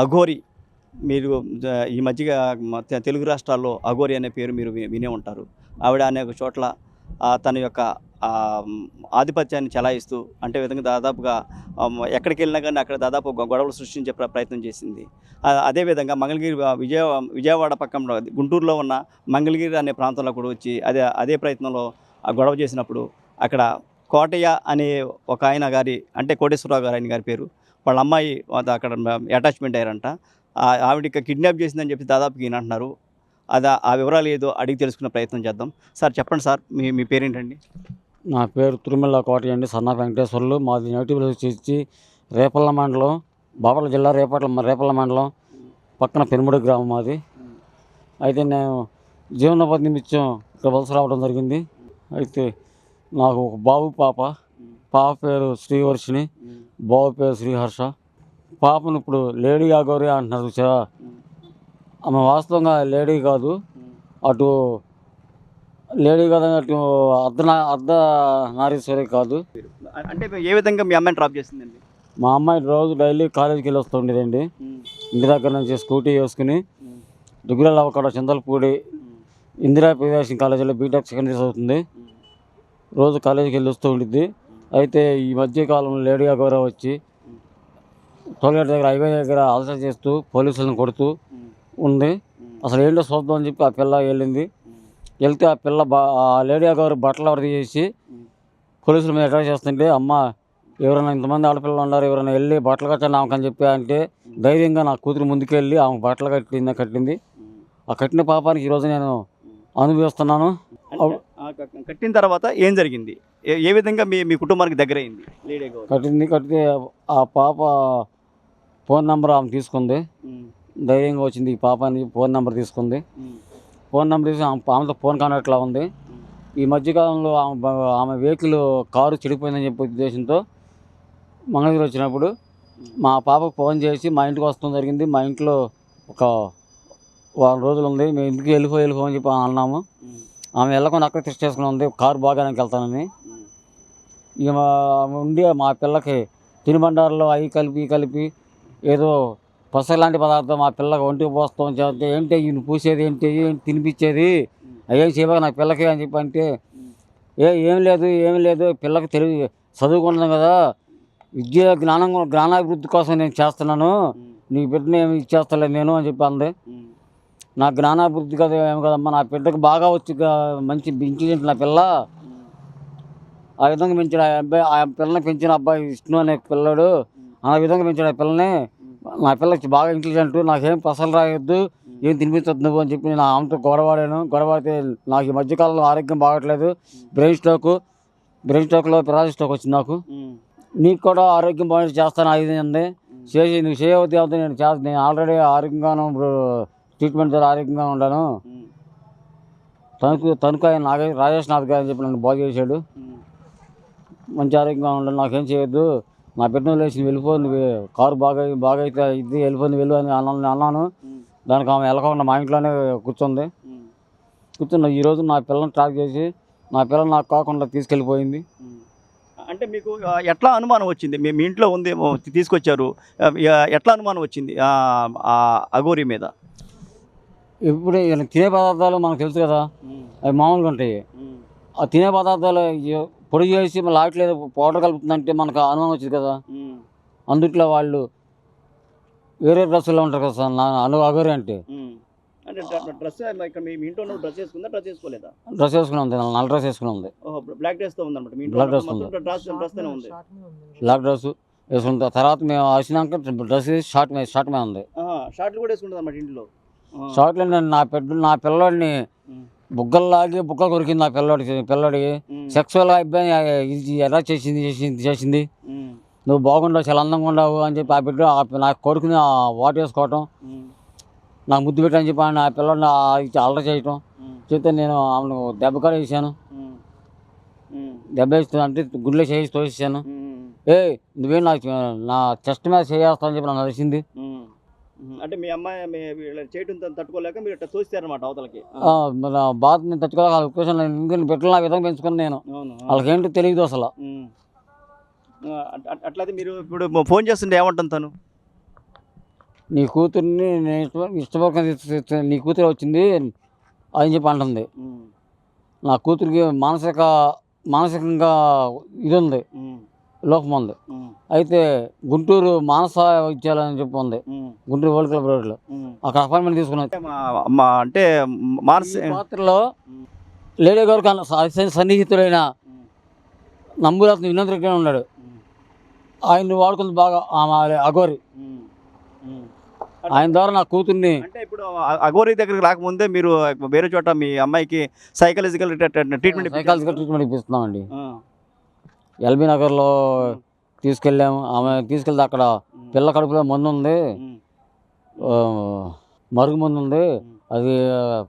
అఘోరి మీరు ఈ మధ్యగా తెలుగు రాష్ట్రాల్లో అఘోరి అనే పేరు మీరు వినే ఉంటారు. ఆవిడ అనేక చోట్ల తన యొక్క ఆధిపత్యాన్ని చెలాయిస్తూ అంటే విధంగా దాదాపుగా ఎక్కడికి వెళ్ళినా కానీ అక్కడ దాదాపు గొడవలు సృష్టించే ప్రయత్నం చేసింది. అదేవిధంగా మంగళగిరి విజయవాడ పక్కన గుంటూరులో ఉన్న మంగళగిరి అనే ప్రాంతంలో కూడా వచ్చి అదే ప్రయత్నంలో గొడవ చేసినప్పుడు అక్కడ కోటయ్య అనే ఒక ఆయన గారి అంటే కోటేశ్వరరావు గారు ఆయన గారి పేరు వాళ్ళ అమ్మాయి అక్కడ అటాచ్మెంట్ అయ్యారంట. ఆవిడకి కిడ్నాప్ చేసిందని చెప్పి దాదాపుకి ఈయన అంటున్నారు. ఆ వివరాలు ఏదో అడిగి తెలుసుకునే ప్రయత్నం చేద్దాం. సార్ చెప్పండి సార్, మీ పేరేంటండి? నా పేరు తిరుమల కోటయ్య అండి, సన్నా వెంకటేశ్వర్లు. మాది నేటివ్ వచ్చి రేపల్ల మండలం, బాపట్ల జిల్లా రేపల్ల మండలం పక్కన పెనుముడి గ్రామం మాది. అయితే నేను జీవనోపాధి నిమిత్తం ఇక్కడ వలస రావడం జరిగింది. అయితే నాకు ఒక బాబు పాప పేరు శ్రీవర్షిణి, బాబు పేరు శ్రీహర్ష. పాపను ఇప్పుడు లేడీ అఘోరి అంటున్నారు. ఆమె వాస్తవంగా లేడీ కాదు, అటు లేడీ కాదు, అటు అర్ధ నారీశ్వరి కాదు. అంటే ఏ విధంగా మీ అమ్మాయిని డ్రాప్ చేసిందండి? మా అమ్మాయి రోజు డైలీ కాలేజీకి వెళ్ళి వస్తుండేదండి. ఇంటి దగ్గర నుంచి స్కూటీ వేసుకుని దుగ్గుల అక్కడ చింతలపూడి ఇందిరా ప్రియదర్శిని కాలేజీలో బీటెక్ సెకండరీ చదువుతుంది. రోజు కాలేజీకి వెళ్ళి వస్తూ ఉండిద్ది. అయితే ఈ మధ్యకాలంలో లేడీ అఘోరి వచ్చి టోల్గేట్ దగ్గర హైవే దగ్గర అలసట చేస్తూ పోలీసులను కొడుతూ ఉంది. అసలు ఏంటో చూద్దాం అని చెప్పి ఆ పిల్ల వెళ్ళింది. వెళ్తే ఆ పిల్ల ఆ లేడీ అఘోరి బట్టలు ఎవరు చేసి పోలీసుల మీద అటాక్ చేస్తుంటే, అమ్మ ఎవరైనా ఇంతమంది ఆడపిల్లలు ఉన్నారు, ఎవరైనా వెళ్ళి బట్టలు కట్టండి ఆమెకని చెప్పి అంటే ధైర్యంగా నా కూతురు ముందుకెళ్ళి ఆమె బట్టలు కట్టింది. ఆ కట్టిన పాపానికి ఈరోజు నేను అనుభవిస్తున్నాను. కట్టిన తర్వాత ఏం జరిగింది? ఏ విధంగా మీ కుటుంబానికి దగ్గర అయింది? కట్టితే ఆ పాప ఫోన్ నెంబర్ ఆమె తీసుకుంది. ధైర్యంగా వచ్చింది. ఈ పాపని ఫోన్ నెంబర్ తీసుకుంది. ఫోన్ నెంబర్ తీసి ఆమెతో ఫోన్ కాంటాక్ట్లో ఉంది. ఈ మధ్యకాలంలో ఆమె వెహికల్ కారు చెడిపోయిందని చెప్పే ఉద్దేశంతో మంగళగిరి వచ్చినప్పుడు మా పాపకు ఫోన్ చేసి మా ఇంటికి వస్తాం జరిగింది. మా ఇంట్లో ఒక వారం రోజులు ఉంది, మేము ఇంటికి వెళ్ళిపో అని చెప్పి అన్నాము. ఆమె వెళ్ళకుండా అక్కడ టెస్ట్ చేసుకుని ఉంది, కారు బాగానే వెళ్తానని. ఇక ఉండి మా పిల్లకి తినుబండారులో అవి కలిపి ఏదో పస లాంటి పదార్థం మా పిల్లకి ఒంటికి పోస్తాం చేస్తే, ఏంటి ఈయన పూసేది, ఏంటి తినిపించేది, అయ్యేం చేయబాక నా పిల్లకి అని చెప్పి అంటే, ఏం లేదు పిల్లకి చదువుకుంటున్నాం కదా, జ్ఞానాభివృద్ధి కోసం నేను చేస్తున్నాను, నీ బిడ్డను ఏమి ఇచ్చేస్తలేదు నేను అని చెప్పి అంది. నా జ్ఞానాభివృద్ధి కదా ఏమి కదమ్మా, నా బిడ్డకు బాగా వచ్చి మంచి ఇంటెలిజెంట్ నా పిల్ల, ఆ విధంగా పెంచిన ఆ పిల్లని పెంచిన అబ్బాయి విష్ణు అనే పిల్లడు, ఆ విధంగా పెంచిన పిల్లని, నా పిల్లకి బాగా ఇంటెలిజెంట్, నాకేం పసలు రాయొద్దు, ఏం తినిపించద్దు నువ్వు అని చెప్పి నేను ఆమెతో గొడవడితే నాకు ఈ మధ్యకాలంలో ఆరోగ్యం బాగట్లేదు, బ్రెయిన్ స్ట్రోక్లో పెరాలసిస్ స్ట్రోక్ వచ్చింది నాకు. నీకు కూడా ఆరోగ్యం బాగా చేస్తాను అది అంది. నువ్వు చేయవద్దు, నేను ఆల్రెడీ ఆరోగ్యంగాను ఇప్పుడు ట్రీట్మెంట్ ద్వారా ఆరోగ్యంగా ఉన్నాను, తణుకు ఆయన రాజేష్ నాథ్ గారు అని చెప్పి నన్ను బాగు చేశాడు, మంచి ఆరోగ్యంగా ఉండను, నాకేం చేయొద్దు, నా బిడ్డను లేచి వెళ్ళిపోయింది, కారు బాగా అయితే ఇది వెళ్ళిపోయింది వెళ్ళు అని అన్నాను. దానికి ఆమె వెళ్ళకుండా మా ఇంట్లోనే కూర్చున్న ఈరోజు నా పిల్లని ట్రాక్ చేసి నా పిల్లలు నాకు కాకుండా తీసుకెళ్ళిపోయింది. అంటే మీకు ఎట్లా అనుమానం వచ్చింది? మీ ఇంట్లో ఉంది తీసుకొచ్చారు, ఎట్లా అనుమానం వచ్చింది అఘోరి మీద? ఇప్పుడు తినే పదార్థాలు మనకు తెలుసు కదా, అవి మామూలుగా ఉంటాయి. ఆ తినే పదార్థాలు పొడి చేసి మళ్ళీ ఆటలేదు పౌడర్ కలుపుతుందంటే మనకు అనుమానం వచ్చింది కదా. అందుట్లో వాళ్ళు వేరే డ్రెస్సులో ఉంటారు కదా సార్ అఘోరి అంటే. డ్రెస్ వేసుకుని ఉంది, నల్ల డ్రెస్ వేసుకుని ఉంది, బ్లాక్ డ్రెస్ వేసుకుంటా. తర్వాత మేము వచ్చినాక డ్రెస్ షార్ట్ మీద ఉంది. షార్ట్లో నా పిల్లోడిని బుగ్గలు కొరికింది. నా పిల్లోడికి సెక్సువల్గా ఇబ్బంది ఎలా చేసింది నువ్వు బాగుండవు, చాలా అందంగా ఉండవు అని చెప్పి ఆ బిడ్డ నా కొడుకుని వాటర్ వేసుకోవటం, నాకు ముద్దు పెట్టని చెప్పి ఆ పిల్లోడిని అల్లరి చేయటం చేస్తే నేను ఆమెను దెబ్బ కూడా వేసాను. దెబ్బ వేస్తున్నా అంటే గుండెలో చేసి తోసేసాను. నువ్వేం నా చెస్ట్ మీద చేస్తావు అని చెప్పి నన్ను అరిసింది. అంటే మీ అమ్మాయి చేయటం తట్టుకోలేక మీరు ఇట్లా తోస్తారన్నమాట అవతలకి. బాధ నేను తట్టుకోలేక బిడ్డలు నా విధంగా పెంచుకున్నాను నేను, వాళ్ళకి ఏంటో తెలియదు అసలు. అట్లయితే మీరు ఇప్పుడు ఫోన్ చేస్తుంటే ఏమంటాను తను? నీ కూతుర్ని నేను ఇష్టపూర్వకంగా నీ కూతురు వచ్చింది అని చెప్పి అంటుంది. నా కూతురికి మానసికంగా ఇది ఉంది, లోపం ఉంది. అయితే గుంటూరు మానస వైద్యాలయం అని చెప్పి ఉంది, గుంటూరు వరల్డ్ క్లబ్ రోడ్లో. అక్కడ అపాయింట్మెంట్ తీసుకున్నాను. అంటే మానస పాత్రలో లేడీ గారికి సన్నిహితుడైన నంబూరాత్న వినోద్ రెడ్డి ఉన్నాడు. ఆయన్ని వాడుకుంది బాగా ఆమె అఘోరి. ఆయన ద్వారా నా కూతుర్ని అంటే ఇప్పుడు అఘోరి దగ్గరికి రాకముందే మీరు వేరే చోట మీ అమ్మాయికి సైకలాజికల్ ట్రీట్మెంట్ ఇప్పిస్తున్నామండి. ఎల్బీ నగర్లో తీసుకెళ్ళాము. ఆమె తీసుకెళ్తే అక్కడ పిల్ల కడుపులో మందు ఉంది, మరుగు మందు ఉంది. అది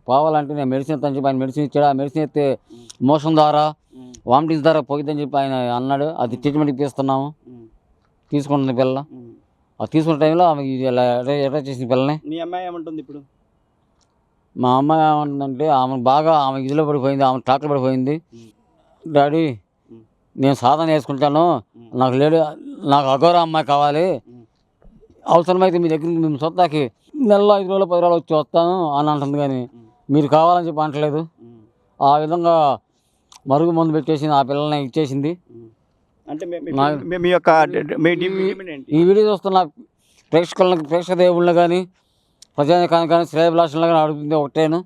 పోవాలంటే నేను మెడిసిన్ ఇస్తాను చెప్పి ఆయన మెడిసిన్ ఇచ్చాడు. ఆ మెడిసిన్ ఇస్తే మోషన్ ద్వారా వామిటింగ్స్ ద్వారా పోయిద్దని చెప్పి ఆయన అన్నాడు. అది ట్రీట్మెంట్ ఇప్పిస్తున్నాము. తీసుకుంటుంది పిల్ల. అది తీసుకున్న టైంలో ఆమె ఎట్లా చేసింది పిల్లని. మీ అమ్మాయి ఏమంటుంది ఇప్పుడు? మా అమ్మాయి ఏమంటుందంటే ఆమె ఇదిలో పడిపోయింది, ఆమె ట్రాక్టర్ పడిపోయింది. డాడీ నేను సాధన చేసుకుంటాను, నాకు అఘోర అమ్మాయి కావాలి, అవసరమైతే మీ దగ్గరికి మేము సొత్తాకి నెలలో 5 రోజులు 10 రోజులు వచ్చి వస్తాను అని అంటుంది. కానీ మీరు కావాలని చెప్పి అంటలేదు. ఆ విధంగా మరుగు మందు పెట్టేసింది, ఆ పిల్లల్ని ఇచ్చేసింది. అంటే మీ యొక్క ఈ వీడియో చూస్తున్న ప్రేక్షక దేవుళ్ళని కానీ ప్రజానికాన్ని కానీ శ్రేయభిలాషులను కానీ అడుగుతుంది ఒకటేను,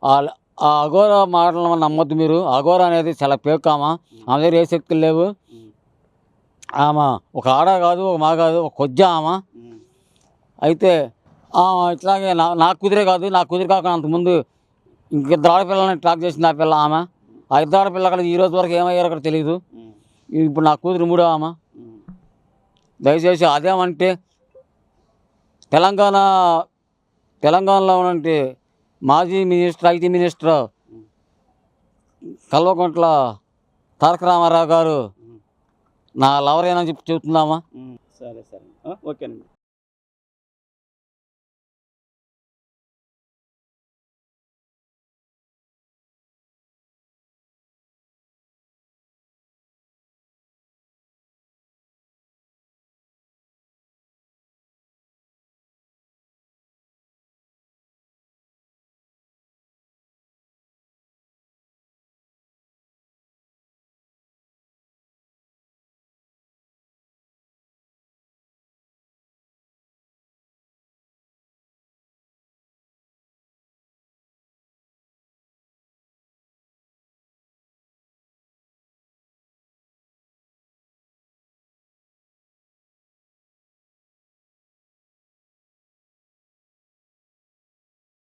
ఆ అఘోర మాటలను నమ్మొద్దు మీరు. అఘోర అనేది చాలా పేక్. ఆమె దగ్గర ఏ శక్తులు లేవు. ఆమె ఒక ఆడ కాదు, ఒక మా కాదు, ఒక కొజ్జ ఆమె. అయితే ఇట్లాగే నా కుదిరే కాదు, నా కుదిరి కాకుండా అంతకుముందు ఇంకిద్దరు ఆడపిల్లలని ట్రాక్ చేసింది ఆ పిల్ల. ఆమె ఆ ఇద్దరు ఆడపిల్ల అక్కడ ఈ రోజు వరకు ఏమయ్యారో అక్కడ తెలియదు. ఇప్పుడు నా కూతురు 3వ ఆమె. దయచేసి అదేమంటే తెలంగాణలో ఉన్నటువంటి మాజీ minister, IT minister Kalvakuntla Taraka Ramarao గారు నా లవరేనని చెప్పి చెబుతున్నామా. సరే ఓకేనండి.